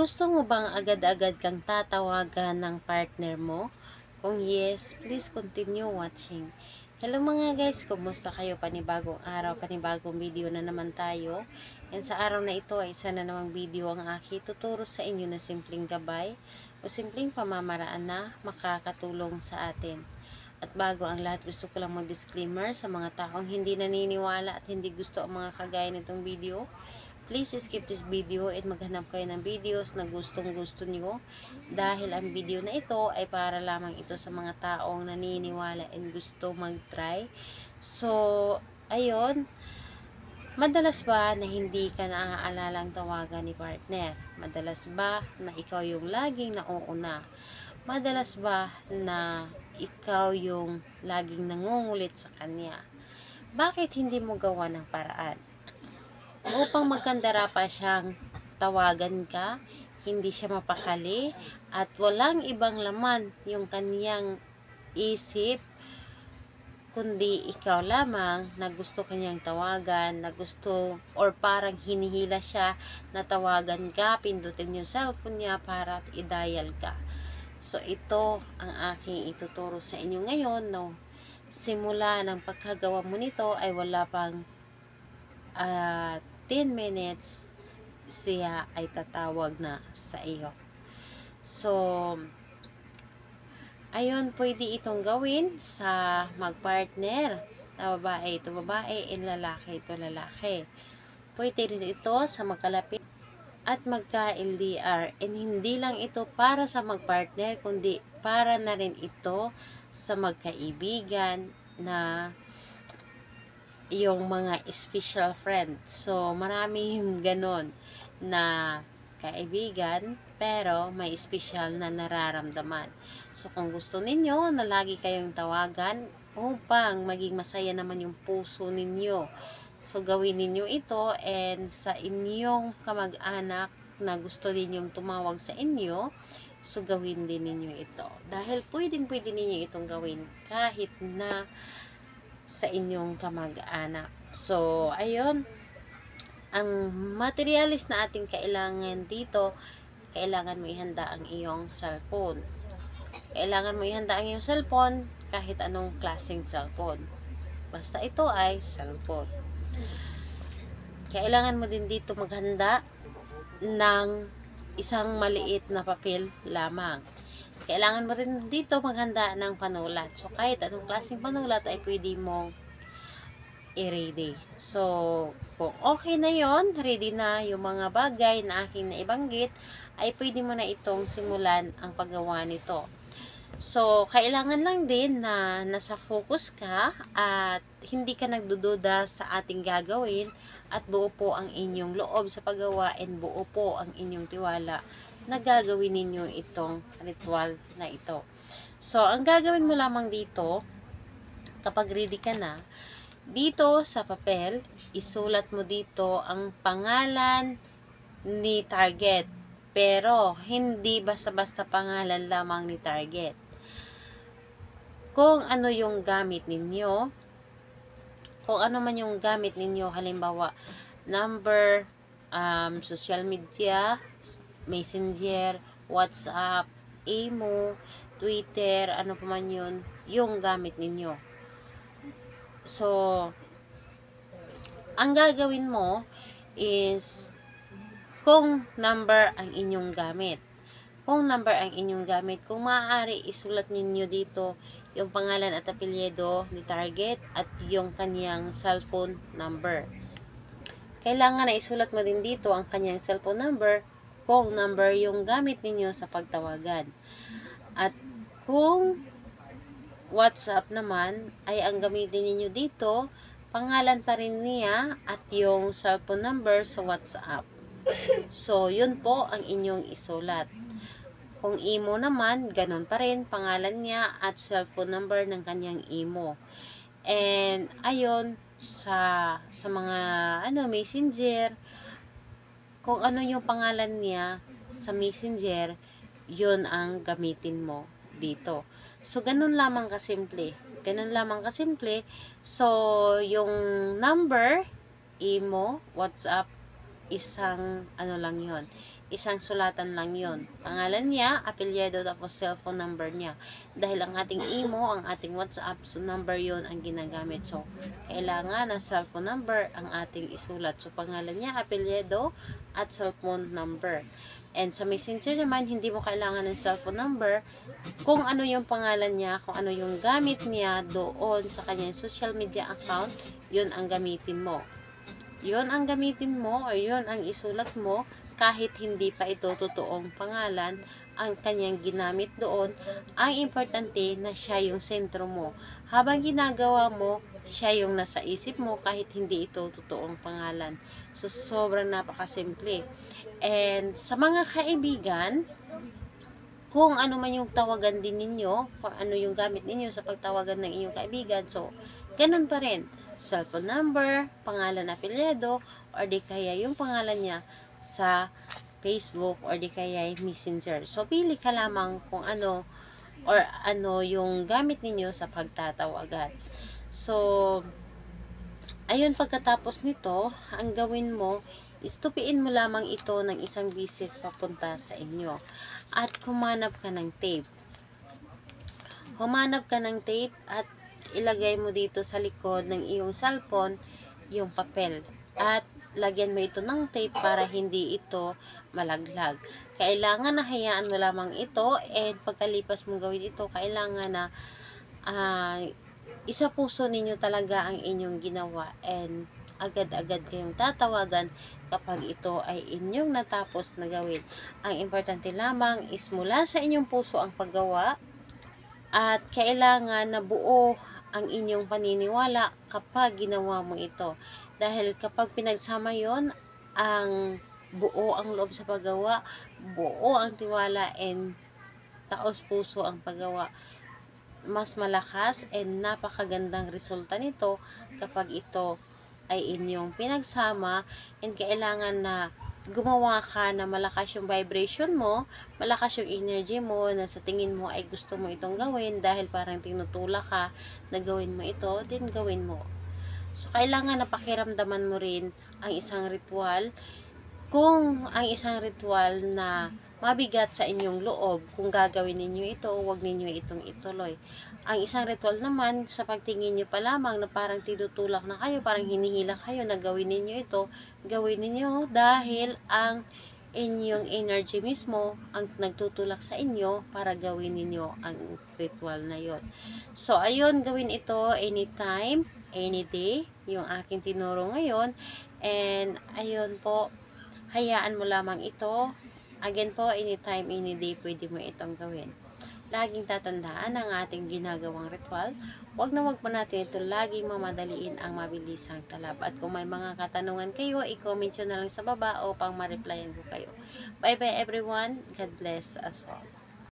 Gusto mo bang agad-agad kang tatawagan ng partner mo? Kung yes, please continue watching. Hello mga guys, kumusta kayo? Panibagong araw, panibagong video na naman tayo. And sa araw na ito ay isa na namang video ang aking tuturo sa inyo na simpleng gabay o simpleng pamamaraan na makakatulong sa atin. At bago ang lahat, gusto ko lang mag-disclaimer sa mga taong hindi naniniwala at hindi gusto ang mga kagaya nitong video. Please skip this video at maghanap kayo ng videos na gustong-gusto nyo dahil ang video na ito ay para lamang ito sa mga taong naniniwala and gusto mag-try. So, ayun, madalas ba na hindi ka naaalalang tawagan ni partner? Madalas ba na ikaw yung laging nauuna? Madalas ba na ikaw yung laging nangungulit sa kanya? Bakit hindi mo gawa ng paraan? Upang magkandara pa siyang tawagan ka, hindi siya mapakali, at walang ibang laman yung kaniyang isip, kundi ikaw lamang na gusto kanyang tawagan, na gusto, or parang hinihila siya na tawagan ka, pindutin yung cellphone niya para i-dial ka. So, ito ang aking ituturo sa inyo ngayon, no? Simula ng pagkagawa mo nito ay wala pang 10 minutes siya ay tatawag na sa iyo. So, ayun, pwede itong gawin sa magpartner na babae ito babae and lalaki ito lalaki. Pwede rin ito sa magkalapit at magka-LDR, and hindi lang ito para sa magpartner kundi para na rin ito sa magkaibigan na yung mga special friend. So, marami yung ganon na kaibigan, pero may special na nararamdaman. So, kung gusto ninyo na lagi kayong tawagan upang maging masaya naman yung puso ninyo, so gawin ninyo ito, and sa inyong kamag-anak na gusto ninyong tumawag sa inyo, so gawin din ninyo ito. Dahil pwede ninyo itong gawin kahit na sa inyong kamag-anak. So, ayun, ang materialis na ating kailangan dito, kailangan mo ihanda ang iyong cellphone. Kailangan mo ihanda ang iyong cellphone kahit anong klaseng cellphone. Basta ito ay cellphone. Kailangan mo din dito maghanda ng isang maliit na papel lamang. Kailangan mo rin dito maghanda ng panulat. So, kahit anong klaseng panulat ay pwede mong i-ready. So, kung okay na yon, ready na yung mga bagay na aking naibanggit, ay pwede mo na itong simulan ang paggawa nito. So, kailangan lang din na nasa focus ka at hindi ka nagdududa sa ating gagawin at buo po ang inyong loob sa paggawa and buo po ang inyong tiwala na gagawin ninyo itong ritual na ito. So, ang gagawin mo lamang dito, kapag ready ka na, dito sa papel, isulat mo dito ang pangalan ni target. Pero, hindi basta-basta pangalan lamang ni target. Kung ano yung gamit ninyo, kung ano man yung gamit ninyo, halimbawa, number, social media, Messenger, WhatsApp, Imo, Twitter, ano pa man yun, yung gamit ninyo. So, ang gagawin mo is, kung number ang inyong gamit. Kung number ang inyong gamit, kung maaari, isulat ninyo dito yung pangalan at apelyido ni target at yung kanyang cellphone number. Kailangan na isulat mo din dito ang kanyang cellphone number kung number yung gamit ninyo sa pagtawagan. At kung WhatsApp naman, ay ang gamitin ninyo dito, pangalan pa rin niya at yung cellphone number sa WhatsApp. So, yun po ang inyong isulat. Kung Imo naman, ganun pa rin, pangalan niya at cellphone number ng kanyang Imo. And, ayun, sa mga, Messenger, kung ano yung pangalan niya sa Messenger, yun ang gamitin mo dito. So, ganun lamang kasimple. Ganun lamang kasimple. So, yung number, Imo, WhatsApp, isang ano lang yon, isang sulatan lang yon. Pangalan niya, apelyido, tapos cellphone number niya. Dahil ang ating imo, ang ating WhatsApp so number yon ang ginagamit. So, kailangan na cellphone number ang ating isulat. So, pangalan niya, apelyido, at cellphone number. And sa Messenger naman, hindi mo kailangan ng cellphone number. Kung ano yung pangalan niya, kung ano yung gamit niya doon sa kanyang social media account, yun ang gamitin mo. Yun ang gamitin mo, o yun ang isulat mo, kahit hindi pa ito totoong pangalan ang kanyang ginamit doon. Ang importante na siya yung sentro mo. Habang ginagawa mo, siya yung nasa isip mo kahit hindi ito totoong pangalan. So, sobrang napakasimple. And sa mga kaibigan, kung ano man yung tawagan din ninyo, kung ano yung gamit ninyo sa pagtawagan ng inyong kaibigan, so, ganun pa rin. Cellphone number, pangalan, apelyido, or di kaya yung pangalan niya sa Facebook, or di kaya yung Messenger. So, pili ka lamang kung ano, or ano yung gamit ninyo sa pagtatawagan. So, ayun, pagkatapos nito, ang gawin mo, istupiin mo lamang ito ng isang bisis papunta sa inyo. At humanap ka ng tape. Humanap ka ng tape at ilagay mo dito sa likod ng iyong cellphone yung papel. At lagyan mo ito ng tape para hindi ito malaglag. Kailangan na hayaan mo lamang ito, and pagkalipas mong gawin ito, kailangan na isa puso ninyo talaga ang inyong ginawa, and agad-agad kayong tatawagan kapag ito ay inyong natapos na gawin. Ang importante lamang is mula sa inyong puso ang paggawa, at kailangan na buo ang inyong paniniwala kapag ginawa mo ito. Dahil kapag pinagsama yon, ang buo ang loob sa paggawa, buo ang tiwala, and taos puso ang paggawa, mas malakas and napakagandang resulta nito kapag ito ay inyong pinagsama. And kailangan na gumawa ka na malakas yung vibration mo, malakas yung energy mo, na sa tingin mo ay gusto mo itong gawin, dahil parang tinutulak ka na gawin mo ito, then gawin mo. So, kailangan na pakiramdaman mo rin ang isang ritual. Kung ang isang ritual na mabigat sa inyong loob, kung gagawin ninyo ito, huwag ninyo itong ituloy. Ang isang ritual naman, sa pagtingin nyo pa lamang na parang tinutulak na kayo, parang hinihila kayo na gawin ninyo ito, gawin ninyo dahil ang inyong energy mismo ang nagtutulak sa inyo para gawin ninyo ang ritual na yon. So, ayun, gawin ito anytime, any day, yung aking tinuro ngayon. And, ayun po, hayaan mo lamang ito. Again po, anytime, any day, pwede mo itong gawin. Laging tatandaan ang ating ginagawang ritual. Huwag na huwag po natin ito laging mamadaliin ang mabilisang talab. At kung may mga katanungan kayo, i-comment nyo na lang sa baba upang ma-replyan ko kayo. Bye bye everyone. God bless us all.